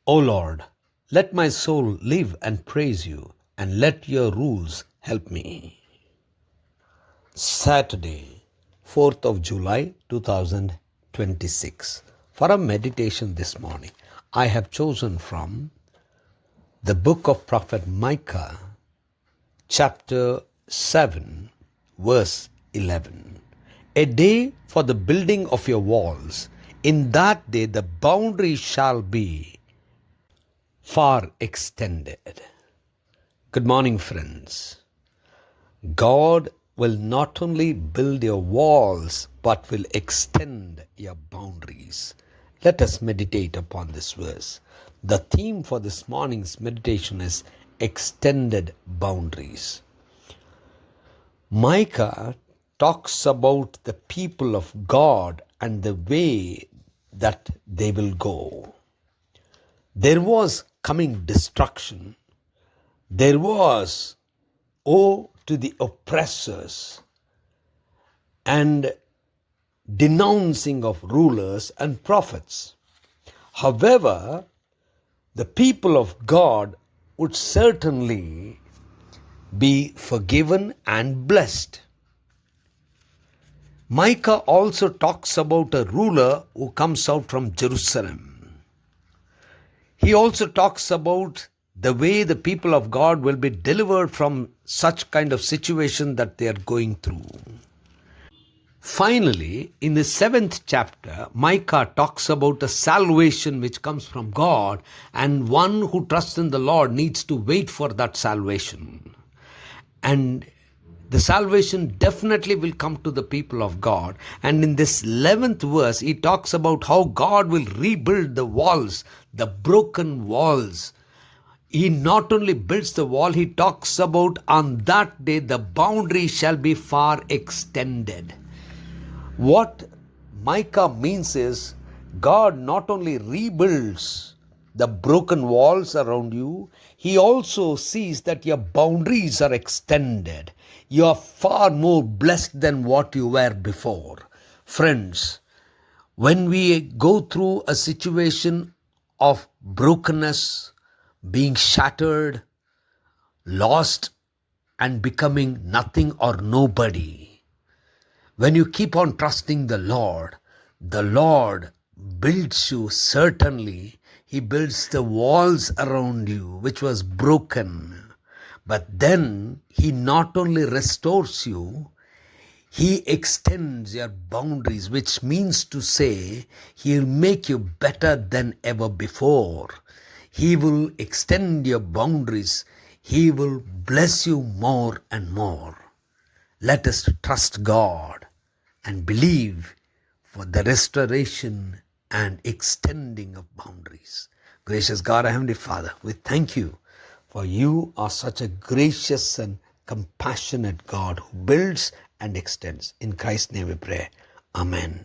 O Lord, let my soul live and praise you, and let your rules help me. Saturday, 4th of July 2026. For a meditation this morning, I have chosen from the book of Prophet Micah, chapter 7, verse 11. A day for the building of your walls. In that day the boundary shall be far extended. Good morning, friends. God will not only build your walls but will extend your boundaries. Let us meditate upon this verse. The theme for this morning's meditation is extended boundaries. Micah talks about the people of God and the way that they will go. There was coming destruction. There was woe to the oppressors and denouncing of rulers and prophets. However, the people of God would certainly be forgiven and blessed. Micah also talks about a ruler who comes out from Jerusalem. He also talks about the way the people of God will be delivered from such kind of situation that they are going through. Finally, in the 7th chapter, Micah talks about a salvation which comes from God, and one who trusts in the Lord needs to wait for that salvation. And the salvation definitely will come to the people of God. And in this 11th verse, he talks about how God will rebuild the walls, the broken walls. He not only builds the wall, he talks about on that day the boundary shall be far extended. What Micah means is God not only rebuilds the broken walls around you, he also sees that your boundaries are extended. You are far more blessed than what you were before. Friends, when we go through a situation of brokenness, being shattered, lost, and becoming nothing or nobody, when you keep on trusting the Lord builds you certainly. He builds the walls around you which was broken. But then he not only restores you, he extends your boundaries, which means to say he'll make you better than ever before. He will extend your boundaries. He will bless you more and more. Let us trust God and believe for the restoration and extending of boundaries. Gracious God, our Heavenly Father, we thank you for you are such a gracious and compassionate God who builds and extends. In Christ's name we pray. Amen.